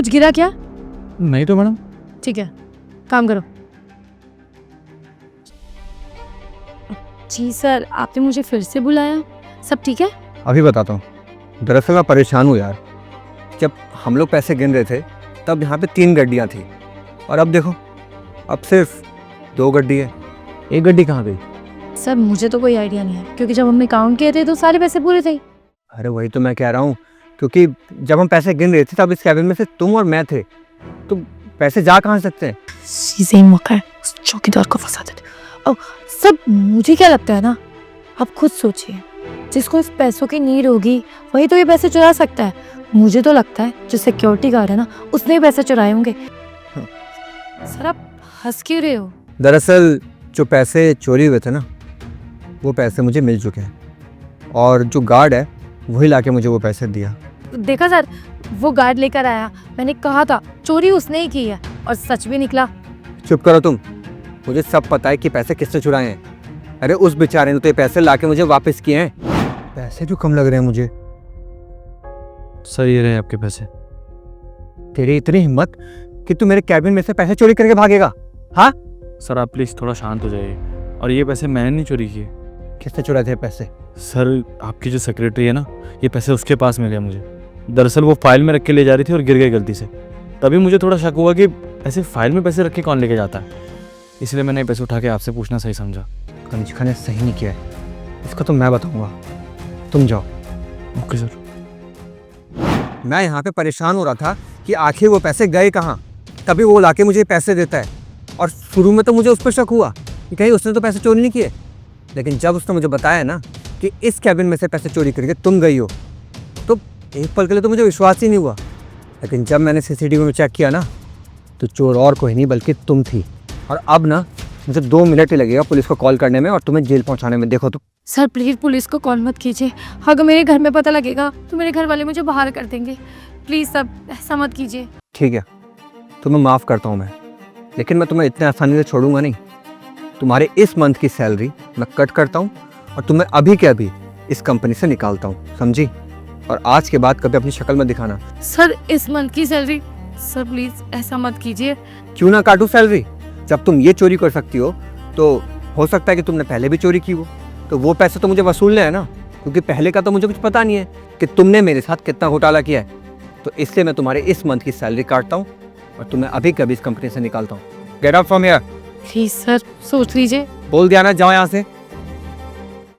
कुछ गिरा क्या? नहीं तो मैडम। ठीक है, काम करो। जी सर, आपने मुझे फिर से बुलाया, सब ठीक है? अभी बताता हूँ। दरअसल मैं परेशान हूँ यार। जब हम लोग पैसे गिन रहे थे तब यहाँ पे 3 गड्डियाँ थी और अब देखो, अब सिर्फ 2 गड्डी है। एक गड्डी कहाँ गई? सर मुझे तो कोई आइडिया नहीं है, क्योंकि जब हमने काउंट किए थे तो सारे पैसे पूरे थे। अरे वही तो मैं कह रहा हूँ, क्योंकि जब हम पैसे गिन रहे थे तब इस कैबिन में से तुम और मैं थे, तो पैसे जा कहाँ सकते हैं? सीधे ही मौका है उस चौकीदार को फंसा देते। अब सब मुझे क्या लगता है ना, आप खुद सोचिए, जिसको इस पैसों की नीड होगी वही तो ये पैसे चुरा सकता है। मुझे तो लगता है जो सिक्योरिटी गार्ड है ना, उसने ही पैसे चुराए होंगे। सर आप हंस क्यों रहे हो? दरअसल जो पैसे चोरी हुए थे ना, वो पैसे मुझे मिल चुके हैं और जो गार्ड है वही लाके मुझे वो पैसे दिया। देखा सर, वो गार्ड लेकर आया, मैंने कहा था चोरी उसने ही की है और सच भी निकला। चुप करो तुम, मुझे सब पता है कि पैसे किससे चुराए हैं। अरे उस बेचारे ने तो ये पैसे लाके मुझे वापस किए हैं। पैसे जो कम लग रहे हैं मुझे। सर ये रहे आपके पैसे। तेरी इतनी हिम्मत कि तू मेरे कैबिन में से पैसे चोरी करके भागेगा? हाँ सर आप प्लीज़ थोड़ा शांत हो जाइए। और ये पैसे मैंने नहीं चोरी किए। किससे चुराए थे पैसे? सर आपकी जो सेक्रेटरी है ना, ये पैसे उसके पास मिले मुझे। दरअसल वो फाइल में रख के ले जा रही थी और गिर गई गलती से। तभी मुझे थोड़ा शक हुआ कि ऐसे फाइल में पैसे रख के कौन लेके जाता है, इसलिए मैंने पैसे उठा के आपसे पूछना सही समझा। कनिष्का ने सही नहीं किया है, इसका तो मैं बताऊंगा। तुम जाओ। Okay sir. मैं यहाँ पे परेशान हो रहा था कि आखिर वो पैसे गए कहाँ, तभी वो लाके मुझे पैसे देता है। और शुरू में तो मुझे उस पर शक हुआ कि कहीं उसने तो पैसे चोरी नहीं किए, लेकिन जब उसने मुझे बताया ना कि इस कैबिन में से पैसे चोरी करके तुम गई हो, तो एक पल के लिए तो मुझे विश्वास ही नहीं हुआ। लेकिन जब मैंने सीसीटीवी में चेक किया ना, तो चोर और कोई नहीं बल्कि तुम थी। और अब ना मुझे 2 मिनट ही लगेगा पुलिस को कॉल करने में और तुम्हें जेल पहुँचाने में। देखो तो सर प्लीज पुलिस को कॉल मत कीजिए, अगर मेरे घर में पता लगेगा तो मेरे घर वाले मुझे बाहर कर देंगे। प्लीज सर ऐसा मत कीजिए। ठीक है, तुम्हें माफ़ करता हूँ मैं, लेकिन मैं तुम्हें इतने आसानी से छोड़ूंगा नहीं। तुम्हारे इस मंथ की सैलरी मैं कट करता हूँ और तुम्हें अभी के अभी इस कंपनी से निकालता हूँ, समझी? और आज के बाद कभी अपनी शक्ल मत दिखाना। सर इस मंथ की सैलरी, सर प्लीज ऐसा मत कीजिए। क्यों ना काटूं सैलरी? जब तुम ये चोरी कर सकती हो तो हो सकता है कि तुमने पहले भी चोरी की हो, तो वो पैसे तो मुझे वसूलने हैं ना, क्योंकि पहले का तो मुझे कुछ पता नहीं है कि तुमने मेरे साथ कितना घोटाला किया है। तो इसलिए मैं तुम्हारे इस मंथ की सैलरी काटता हूँ और तुम्हें अभी कभी इस कंपनी से निकालता हूँ। Get out from here. Please sir सोच लीजिए। बोल दिया ना, जाओ यहाँ से।